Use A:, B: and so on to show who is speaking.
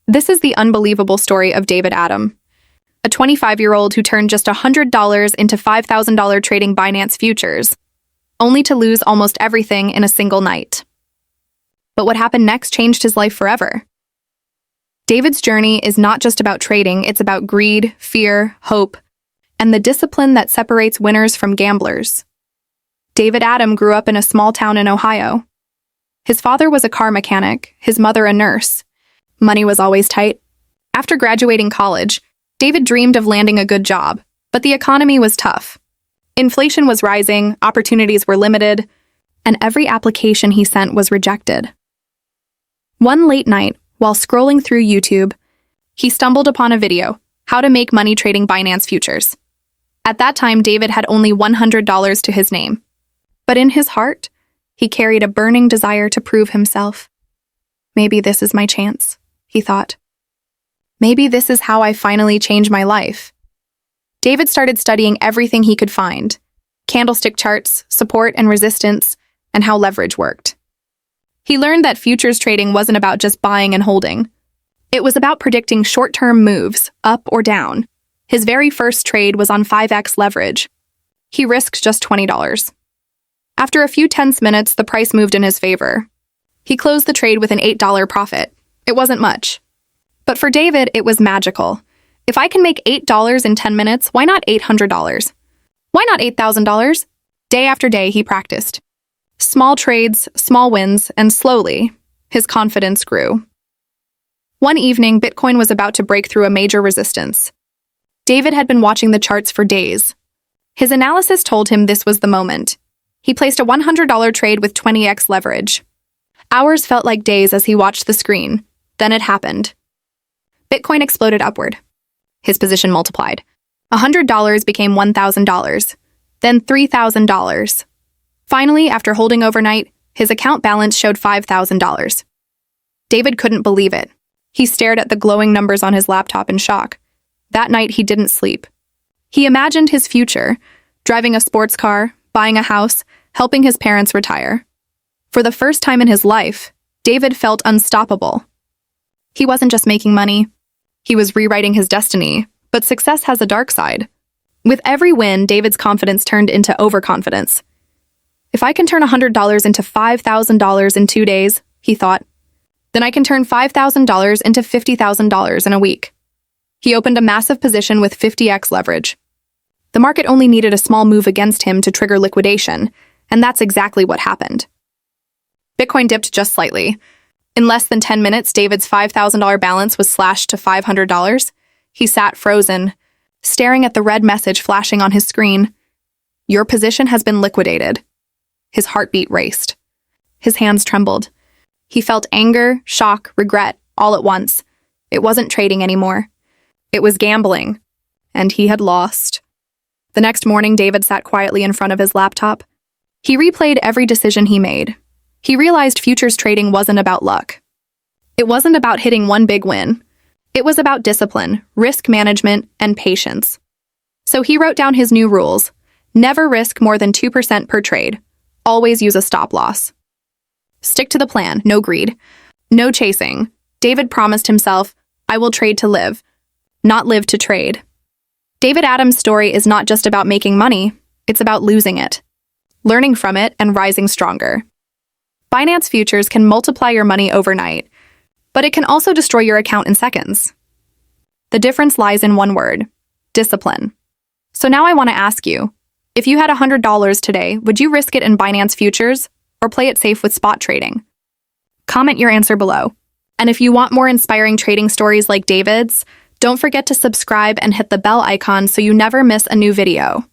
A: This is the unbelievable story of David Adam, a 25-year-old who turned just $100 into $5,000 trading Binance Futures, only to lose almost everything in a single night. But what happened next changed his life forever. David's journey is not just about trading, it's about greed, fear, hope, and the discipline that separates winners from gamblers. David Adam grew up in a small town in Ohio. His father was a car mechanic, his mother a nurse. Money was always tight. After graduating college, David dreamed of landing a good job, but the economy was tough. Inflation was rising, opportunities were limited, and every application he sent was rejected. One late night, while scrolling through YouTube, he stumbled upon a video, How to Make Money Trading Binance Futures. At that time, David had only $100 to his name. But in his heart, he carried a burning desire to prove himself. Maybe this is my chance, he thought. Maybe this is how I finally change my life. David started studying everything he could find: candlestick charts, support and resistance, and how leverage worked. He learned that futures trading wasn't about just buying and holding. It was about predicting short-term moves, up or down. His very first trade was on 5x leverage. He risked just $20. After a few tense minutes, the price moved in his favor. He closed the trade with an $8 profit. It wasn't much. But for David, it was magical. If I can make $8 in 10 minutes, why not $800? Why not $8,000? Day after day, he practiced. Small trades, small wins, and slowly, his confidence grew. One evening, Bitcoin was about to break through a major resistance. David had been watching the charts for days. His analysis told him this was the moment. He placed a $100 trade with 20x leverage. Hours felt like days as he watched the screen. Then it happened. Bitcoin exploded upward. His position multiplied. $100 became $1,000, then $3,000. Finally, after holding overnight, his account balance showed $5,000. David couldn't believe it. He stared at the glowing numbers on his laptop in shock. That night, he didn't sleep. He imagined his future, driving a sports car, buying a house, helping his parents retire. For the first time in his life, David felt unstoppable. He wasn't just making money. He was rewriting his destiny, but success has a dark side. With every win, David's confidence turned into overconfidence. If I can turn $100 into $5,000 in 2 days, he thought, then I can turn $5,000 into $50,000 in a week. He opened a massive position with 50x leverage. The market only needed a small move against him to trigger liquidation, and that's exactly what happened. Bitcoin dipped just slightly. In less than 10 minutes, David's $5,000 balance was slashed to $500. He sat frozen, staring at the red message flashing on his screen. Your position has been liquidated. His heartbeat raced. His hands trembled. He felt anger, shock, regret, all at once. It wasn't trading anymore. It was gambling. And he had lost. The next morning, David sat quietly in front of his laptop. He replayed every decision he made. He realized futures trading wasn't about luck. It wasn't about hitting one big win. It was about discipline, risk management, and patience. So he wrote down his new rules. Never risk more than 2% per trade. Always use a stop loss. Stick to the plan, no greed. No chasing. David promised himself, I will trade to live, not live to trade. David Adam's story is not just about making money, it's about losing it, learning from it, and rising stronger. Binance Futures can multiply your money overnight, but it can also destroy your account in seconds. The difference lies in one word: discipline. So now I want to ask you, if you had $100 today, would you risk it in Binance Futures or play it safe with spot trading? Comment your answer below. And if you want more inspiring trading stories like David's, don't forget to subscribe and hit the bell icon so you never miss a new video.